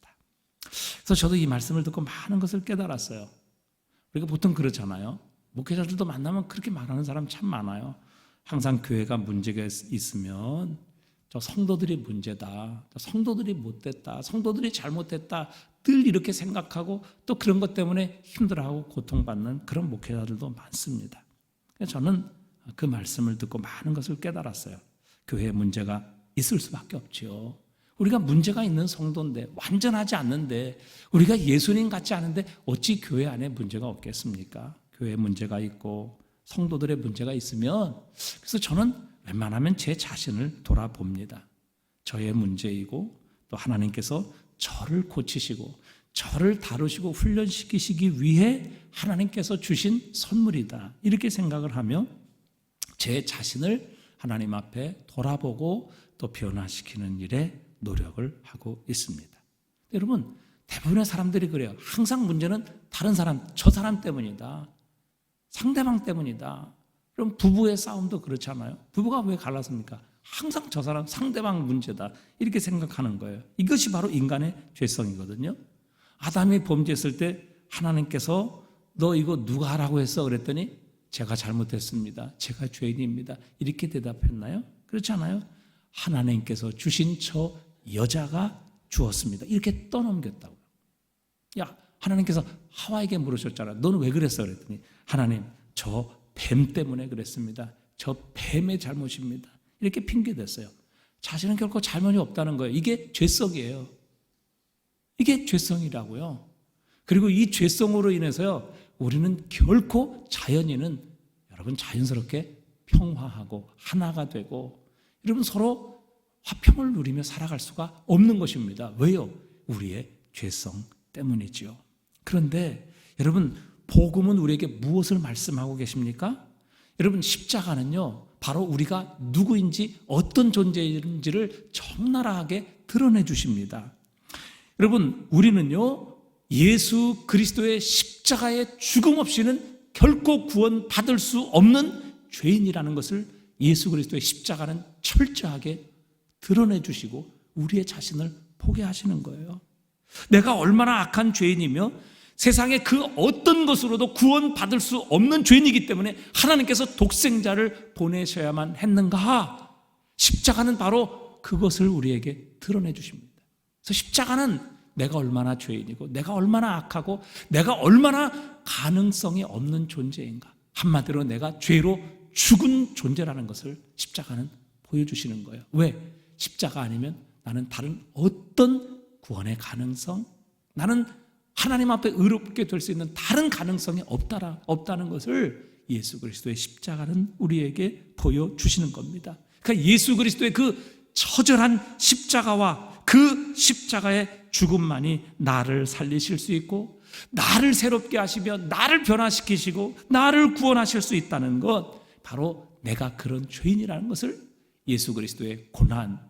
그래서 저도 이 말씀을 듣고 많은 것을 깨달았어요. 우리가 보통 그렇잖아요. 목회자들도 만나면 그렇게 말하는 사람 참 많아요. 항상 교회가 문제가 있으면 저 성도들이 문제다, 저 성도들이 못됐다, 성도들이 잘못했다 늘 이렇게 생각하고 또 그런 것 때문에 힘들어하고 고통받는 그런 목회자들도 많습니다. 저는 그 말씀을 듣고 많은 것을 깨달았어요. 교회에 문제가 있을 수밖에 없지요. 우리가 문제가 있는 성도인데, 완전하지 않는데, 우리가 예수님 같지 않은데 어찌 교회 안에 문제가 없겠습니까? 교회에 문제가 있고 성도들의 문제가 있으면, 그래서 저는 웬만하면 제 자신을 돌아봅니다. 저의 문제이고 또 하나님께서 저를 고치시고 저를 다루시고 훈련시키시기 위해 하나님께서 주신 선물이다, 이렇게 생각을 하며 제 자신을 하나님 앞에 돌아보고 또 변화시키는 일에 노력을 하고 있습니다. 여러분, 대부분의 사람들이 그래요. 항상 문제는 다른 사람, 저 사람 때문이다, 상대방 때문이다. 그럼 부부의 싸움도 그렇잖아요. 부부가 왜 갈랐습니까? 항상 저 사람, 상대방 문제다, 이렇게 생각하는 거예요. 이것이 바로 인간의 죄성이거든요. 아담이 범죄했을 때 하나님께서 너 이거 누가 하라고 했어? 그랬더니 제가 잘못했습니다, 제가 죄인입니다, 이렇게 대답했나요? 그렇지 않아요? 하나님께서 주신 저 여자가 주었습니다, 이렇게 떠넘겼다고요. 야, 하나님께서 하와에게 물으셨잖아요. 너는 왜 그랬어? 그랬더니 하나님, 저 뱀 때문에 그랬습니다, 저 뱀의 잘못입니다, 이렇게 핑계댔어요. 자신은 결코 잘못이 없다는 거예요. 이게 죄성이에요. 이게 죄성이라고요. 그리고 이 죄성으로 인해서요, 우리는 결코 자연인은 여러분 자연스럽게 평화하고 하나가 되고 여러분 서로 화평을 누리며 살아갈 수가 없는 것입니다. 왜요? 우리의 죄성 때문이지요. 그런데 여러분, 복음은 우리에게 무엇을 말씀하고 계십니까? 여러분, 십자가는요, 바로 우리가 누구인지 어떤 존재인지를 적나라하게 드러내 주십니다. 여러분, 우리는요, 예수 그리스도의 십자가의 죽음 없이는 결코 구원받을 수 없는 죄인이라는 것을 예수 그리스도의 십자가는 철저하게 드러내 주시고 우리의 자신을 보게 하시는 거예요. 내가 얼마나 악한 죄인이며 세상에 그 어떤 것으로도 구원받을 수 없는 죄인이기 때문에 하나님께서 독생자를 보내셔야만 했는가? 십자가는 바로 그것을 우리에게 드러내 주십니다. 그래서 십자가는 내가 얼마나 죄인이고 내가 얼마나 악하고 내가 얼마나 가능성이 없는 존재인가, 한마디로 내가 죄로 죽은 존재라는 것을 십자가는 보여주시는 거예요. 왜? 십자가 아니면 나는 다른 어떤 구원의 가능성, 나는 하나님 앞에 의롭게 될 수 있는 다른 가능성이 없다는 것을 예수 그리스도의 십자가는 우리에게 보여주시는 겁니다. 그러니까 예수 그리스도의 그 처절한 십자가와 그 십자가의 죽음만이 나를 살리실 수 있고 나를 새롭게 하시며 나를 변화시키시고 나를 구원하실 수 있다는 것, 바로 내가 그런 죄인이라는 것을 예수 그리스도의 고난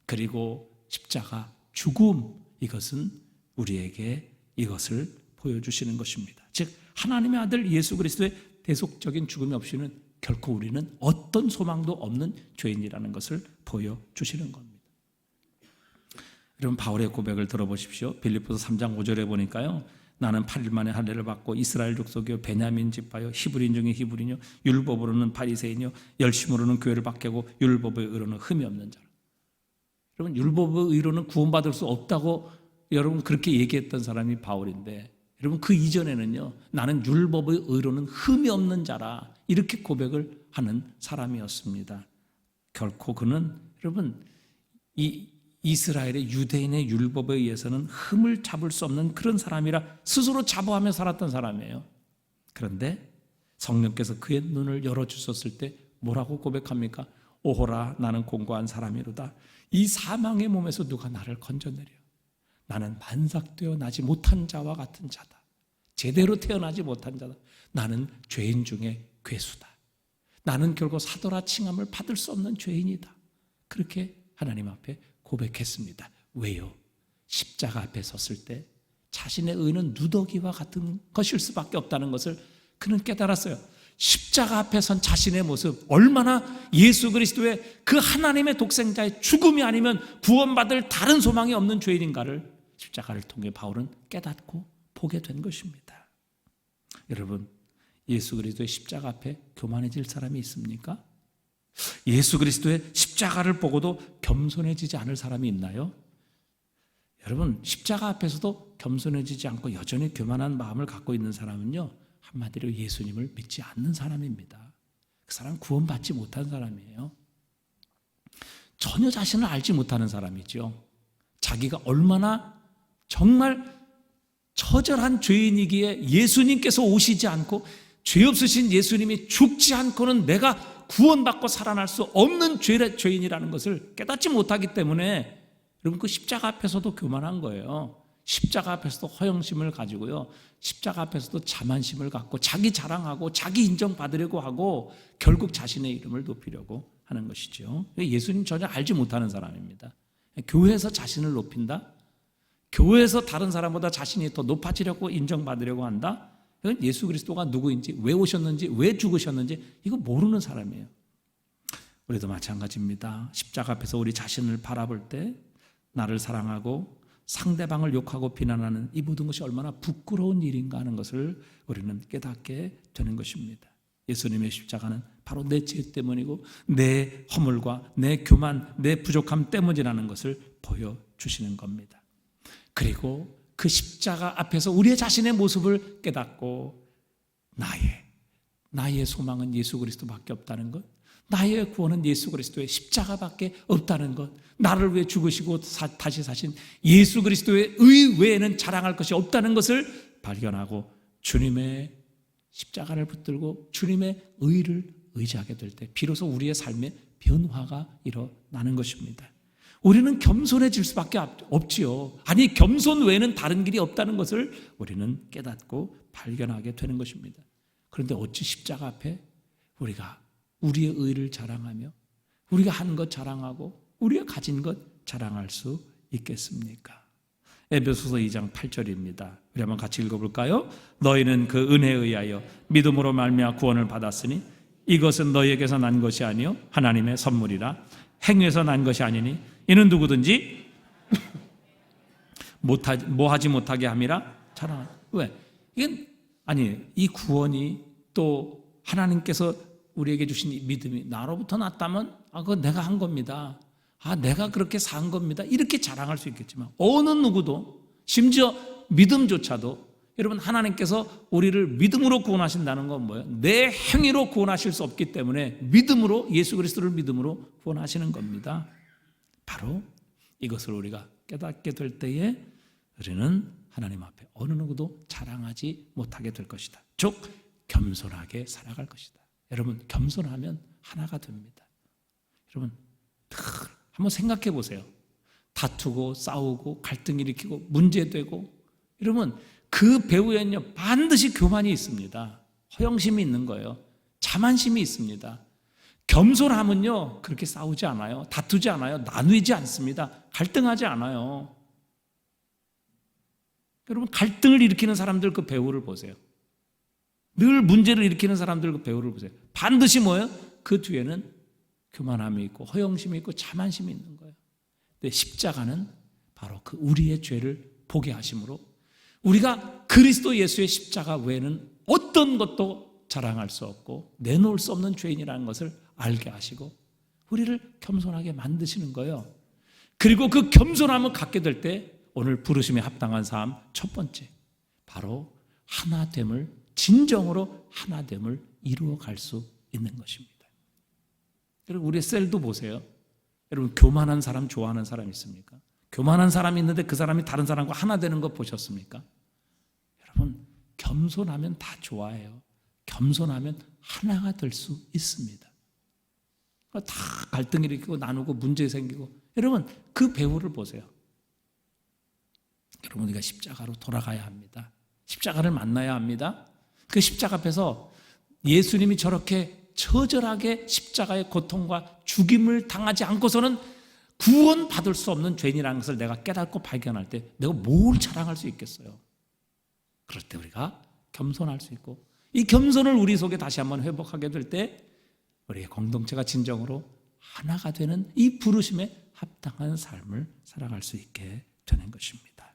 그리고 십자가 죽음, 이것은 우리에게 이것을 보여주시는 것입니다. 즉 하나님의 아들 예수 그리스도의 대속적인 죽음이 없이는 결코 우리는 어떤 소망도 없는 죄인이라는 것을 보여주시는 겁니다. 여러분, 바울의 고백을 들어보십시오. 빌립보서 3장 5절에 보니까요, 나는 8일 만에 할례를 받고 이스라엘 족속이요 베냐민 지파요 히브리인 중에 히브리요 율법으로는 바리새인이요 열심으로는 교회를 박해고 율법의 의로는 흠이 없는 자라. 여러분, 율법의 의로는 구원받을 수 없다고 여러분 그렇게 얘기했던 사람이 바울인데, 여러분 그 이전에는요, 나는 율법의 의로는 흠이 없는 자라 이렇게 고백을 하는 사람이었습니다. 결코 그는 여러분 이 이스라엘의 유대인의 율법에 의해서는 흠을 잡을 수 없는 그런 사람이라 스스로 자부하며 살았던 사람이에요. 그런데 성령께서 그의 눈을 열어주셨을 때 뭐라고 고백합니까? 오호라, 나는 공고한 사람이로다. 이 사망의 몸에서 누가 나를 건져내려. 나는 만삭되어 나지 못한 자와 같은 자다. 제대로 태어나지 못한 자다. 나는 죄인 중에 괴수다. 나는 결국 사도라 칭함을 받을 수 없는 죄인이다. 그렇게 하나님 앞에 고백했습니다. 왜요? 십자가 앞에 섰을 때 자신의 의는 누더기와 같은 것일 수밖에 없다는 것을 그는 깨달았어요. 십자가 앞에 선 자신의 모습, 얼마나 예수 그리스도의 그 하나님의 독생자의 죽음이 아니면 구원받을 다른 소망이 없는 죄인인가를 십자가를 통해 바울은 깨닫고 보게 된 것입니다. 여러분, 예수 그리스도의 십자가 앞에 교만해질 사람이 있습니까? 예수 그리스도의 십자가를 보고도 겸손해지지 않을 사람이 있나요? 여러분, 십자가 앞에서도 겸손해지지 않고 여전히 교만한 마음을 갖고 있는 사람은요, 한마디로 예수님을 믿지 않는 사람입니다. 그 사람은 구원받지 못한 사람이에요. 전혀 자신을 알지 못하는 사람이죠. 자기가 얼마나 정말 처절한 죄인이기에 예수님께서 오시지 않고 죄 없으신 예수님이 죽지 않고는 내가 구원받고 살아날 수 없는 죄인이라는 것을 깨닫지 못하기 때문에 여러분 그 십자가 앞에서도 교만한 거예요. 십자가 앞에서도 허영심을 가지고요, 십자가 앞에서도 자만심을 갖고 자기 자랑하고 자기 인정받으려고 하고 결국 자신의 이름을 높이려고 하는 것이죠. 예수님 전혀 알지 못하는 사람입니다. 교회에서 자신을 높인다? 교회에서 다른 사람보다 자신이 더 높아지려고 인정받으려고 한다? 이건 예수 그리스도가 누구인지, 왜 오셨는지, 왜 죽으셨는지 이거 모르는 사람이에요. 우리도 마찬가지입니다. 십자가 앞에서 우리 자신을 바라볼 때 나를 사랑하고 상대방을 욕하고 비난하는 이 모든 것이 얼마나 부끄러운 일인가 하는 것을 우리는 깨닫게 되는 것입니다. 예수님의 십자가는 바로 내 죄 때문이고 내 허물과 내 교만, 내 부족함 때문이라는 것을 보여주시는 겁니다. 그리고 그 십자가 앞에서 우리의 자신의 모습을 깨닫고 나의 소망은 예수 그리스도밖에 없다는 것, 나의 구원은 예수 그리스도의 십자가밖에 없다는 것, 나를 위해 죽으시고 다시 사신 예수 그리스도의 의 외에는 자랑할 것이 없다는 것을 발견하고 주님의 십자가를 붙들고 주님의 의를 의지하게 될 때 비로소 우리의 삶에 변화가 일어나는 것입니다. 우리는 겸손해질 수밖에 없지요. 아니, 겸손 외에는 다른 길이 없다는 것을 우리는 깨닫고 발견하게 되는 것입니다. 그런데 어찌 십자가 앞에 우리가 우리의 의를 자랑하며 우리가 한 것 자랑하고 우리가 가진 것 자랑할 수 있겠습니까? 에베소서 2장 8절입니다. 우리 한번 같이 읽어볼까요? 너희는 그 은혜에 의하여 믿음으로 말미암아 구원을 받았으니 이것은 너희에게서 난 것이 아니요 하나님의 선물이라. 행위에서 난 것이 아니니 이는 누구든지 뭐하지 못하게 함이라 자랑하라. 왜? 이건 이 구원이 또 하나님께서 우리에게 주신 이 믿음이 나로부터 났다면 그건 내가 한 겁니다. 내가 그렇게 산 겁니다. 이렇게 자랑할 수 있겠지만 어느 누구도, 심지어 믿음조차도, 여러분 하나님께서 우리를 믿음으로 구원하신다는 건 뭐예요? 내 행위로 구원하실 수 없기 때문에 믿음으로, 예수 그리스도를 믿음으로 구원하시는 겁니다. 바로 이것을 우리가 깨닫게 될 때에 우리는 하나님 앞에 어느 누구도 자랑하지 못하게 될 것이다. 즉 겸손하게 살아갈 것이다. 여러분, 겸손하면 하나가 됩니다. 여러분 한번 생각해 보세요. 다투고 싸우고 갈등 일으키고 문제되고, 여러분 그 배후에는요 반드시 교만이 있습니다. 허영심이 있는 거예요. 자만심이 있습니다. 겸손함은요 그렇게 싸우지 않아요. 다투지 않아요. 나누지 않습니다. 갈등하지 않아요. 여러분 갈등을 일으키는 사람들 그 배후를 보세요. 늘 문제를 일으키는 사람들 그 배후를 보세요. 반드시 뭐예요? 그 뒤에는 교만함이 있고 허영심이 있고 자만심이 있는 거예요. 근데 십자가는 바로 그 우리의 죄를 보게 하심으로 우리가 그리스도 예수의 십자가 외에는 어떤 것도 자랑할 수 없고 내놓을 수 없는 죄인이라는 것을 알게 하시고 우리를 겸손하게 만드시는 거예요. 그리고 그 겸손함을 갖게 될 때 오늘 부르심에 합당한 삶 첫 번째, 바로 하나됨을, 진정으로 하나됨을 이루어갈 수 있는 것입니다. 여러분, 우리의 셀도 보세요. 여러분, 교만한 사람 좋아하는 사람 있습니까? 교만한 사람이 있는데 그 사람이 다른 사람과 하나 되는 거 보셨습니까? 여러분, 겸손하면 다 좋아해요. 겸손하면 하나가 될 수 있습니다. 다 갈등이 일으키고 나누고 문제 생기고, 여러분 그 배후를 보세요. 여러분, 우리가 십자가로 돌아가야 합니다. 십자가를 만나야 합니다. 그 십자가 앞에서 예수님이 저렇게 처절하게 십자가의 고통과 죽임을 당하지 않고서는 구원받을 수 없는 죄인이라는 것을 내가 깨닫고 발견할 때 내가 뭘 자랑할 수 있겠어요? 그럴 때 우리가 겸손할 수 있고, 이 겸손을 우리 속에 다시 한번 회복하게 될 때 우리의 공동체가 진정으로 하나가 되는 이 부르심에 합당한 삶을 살아갈 수 있게 되는 것입니다.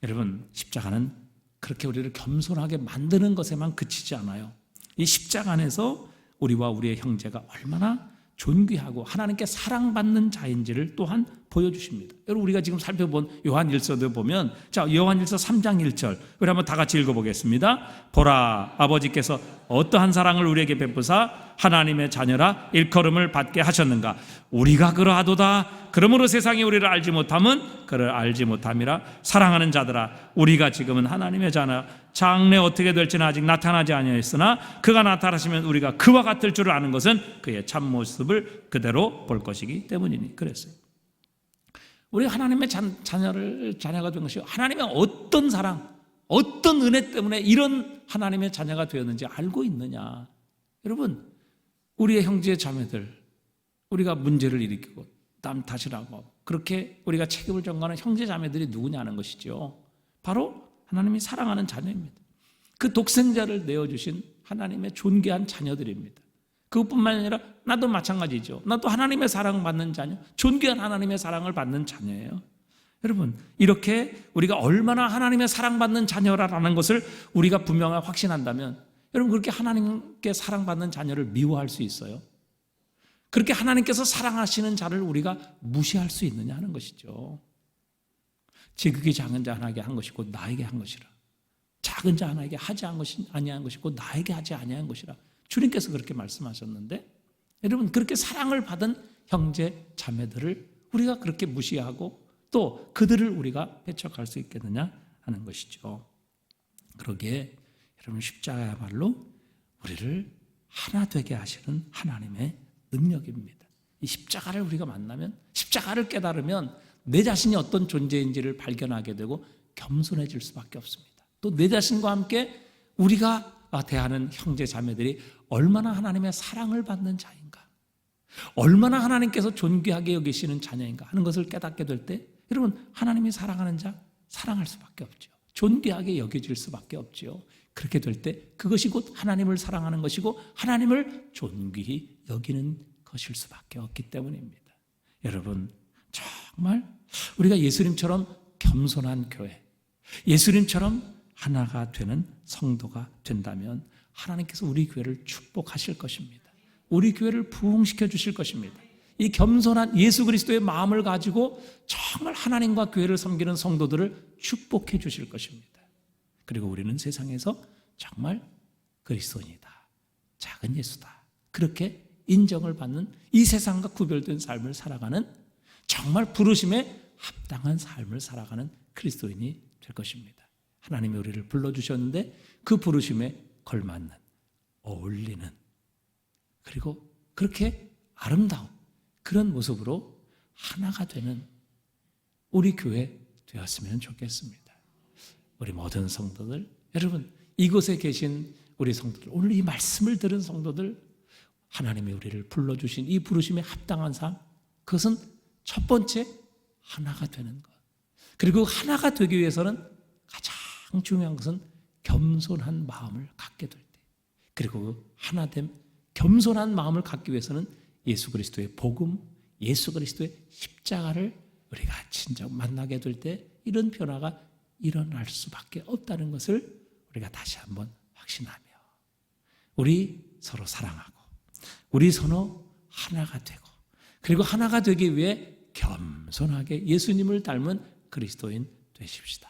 여러분, 십자가는 그렇게 우리를 겸손하게 만드는 것에만 그치지 않아요. 이 십자가 안에서 우리와 우리의 형제가 얼마나 존귀하고 하나님께 사랑받는 자인지를 또한 보여주십니다. 여러분, 우리가 지금 살펴본 요한 1서도 보면, 자, 요한 1서 3장 1절 우리 한번 다 같이 읽어보겠습니다. 보라, 아버지께서 어떠한 사랑을 우리에게 베푸사 하나님의 자녀라 일컬음을 받게 하셨는가. 우리가 그러하도다. 그러므로 세상이 우리를 알지 못함은 그를 알지 못함이라. 사랑하는 자들아, 우리가 지금은 하나님의 자녀, 장래 어떻게 될지는 아직 나타나지 아니하였으나 그가 나타나시면 우리가 그와 같을 줄을 아는 것은 그의 참모습을 그대로 볼 것이기 때문이니. 그랬어요. 우리 하나님의 자녀가 된 것이 하나님의 어떤 사랑, 어떤 은혜 때문에 이런 하나님의 자녀가 되었는지 알고 있느냐. 여러분, 우리의 형제 자매들, 우리가 문제를 일으키고 남 탓이라고 그렇게 우리가 책임을 전가하는 형제 자매들이 누구냐는 것이죠. 바로 하나님이 사랑하는 자녀입니다. 그 독생자를 내어주신 하나님의 존귀한 자녀들입니다. 그것뿐만 아니라 나도 마찬가지죠. 나도 하나님의 사랑받는 자녀, 존귀한 하나님의 사랑을 받는 자녀예요. 여러분, 이렇게 우리가 얼마나 하나님의 사랑받는 자녀라는 것을 우리가 분명하게 확신한다면, 여러분, 그렇게 하나님께 사랑받는 자녀를 미워할 수 있어요? 그렇게 하나님께서 사랑하시는 자를 우리가 무시할 수 있느냐 하는 것이죠. 지극히 작은 자 하나에게 한 것이 곧 나에게 한 것이라. 작은 자 하나에게 하지 아니한 것이 곧 나에게 하지 아니한 것이라. 주님께서 그렇게 말씀하셨는데, 여러분, 그렇게 사랑을 받은 형제 자매들을 우리가 그렇게 무시하고 또 그들을 우리가 배척할 수 있겠느냐 하는 것이죠. 그러기에 여러분, 십자가야말로 우리를 하나 되게 하시는 하나님의 능력입니다. 이 십자가를 우리가 만나면, 십자가를 깨달으면 내 자신이 어떤 존재인지를 발견하게 되고 겸손해질 수밖에 없습니다. 또 내 자신과 함께 우리가 대하는 형제 자매들이 얼마나 하나님의 사랑을 받는 자인가, 얼마나 하나님께서 존귀하게 여기시는 자녀인가 하는 것을 깨닫게 될 때, 여러분, 하나님이 사랑하는 자 사랑할 수밖에 없죠. 존귀하게 여겨질 수밖에 없죠. 그렇게 될 때 그것이 곧 하나님을 사랑하는 것이고 하나님을 존귀히 여기는 것일 수밖에 없기 때문입니다. 여러분, 정말 우리가 예수님처럼 겸손한 교회, 예수님처럼 하나가 되는 성도가 된다면 하나님께서 우리 교회를 축복하실 것입니다. 우리 교회를 부흥시켜 주실 것입니다. 이 겸손한 예수 그리스도의 마음을 가지고 정말 하나님과 교회를 섬기는 성도들을 축복해 주실 것입니다. 그리고 우리는 세상에서 정말 그리스도인이다, 작은 예수다, 그렇게 인정을 받는 이 세상과 구별된 삶을 살아가는, 정말 부르심에 합당한 삶을 살아가는 그리스도인이 될 것입니다. 하나님이 우리를 불러주셨는데 그 부르심에 걸맞는, 어울리는, 그리고 그렇게 아름다운 그런 모습으로 하나가 되는 우리 교회 되었으면 좋겠습니다. 우리 모든 성도들, 여러분, 이곳에 계신 우리 성도들, 오늘 이 말씀을 들은 성도들, 하나님이 우리를 불러주신 이 부르심에 합당한 삶, 그것은 첫 번째 하나가 되는 것. 그리고 하나가 되기 위해서는 가장 중요한 것은 겸손한 마음을 갖게 갖게 될 때, 그리고 하나됨, 겸손한 마음을 갖기 위해서는 예수 그리스도의 복음, 예수 그리스도의 십자가를 우리가 진정 만나게 될 때 이런 변화가 일어날 수밖에 없다는 것을 우리가 다시 한번 확신하며 우리 서로 사랑하고 우리 서로 하나가 되고, 그리고 하나가 되기 위해 겸손하게 예수님을 닮은 그리스도인 되십시다.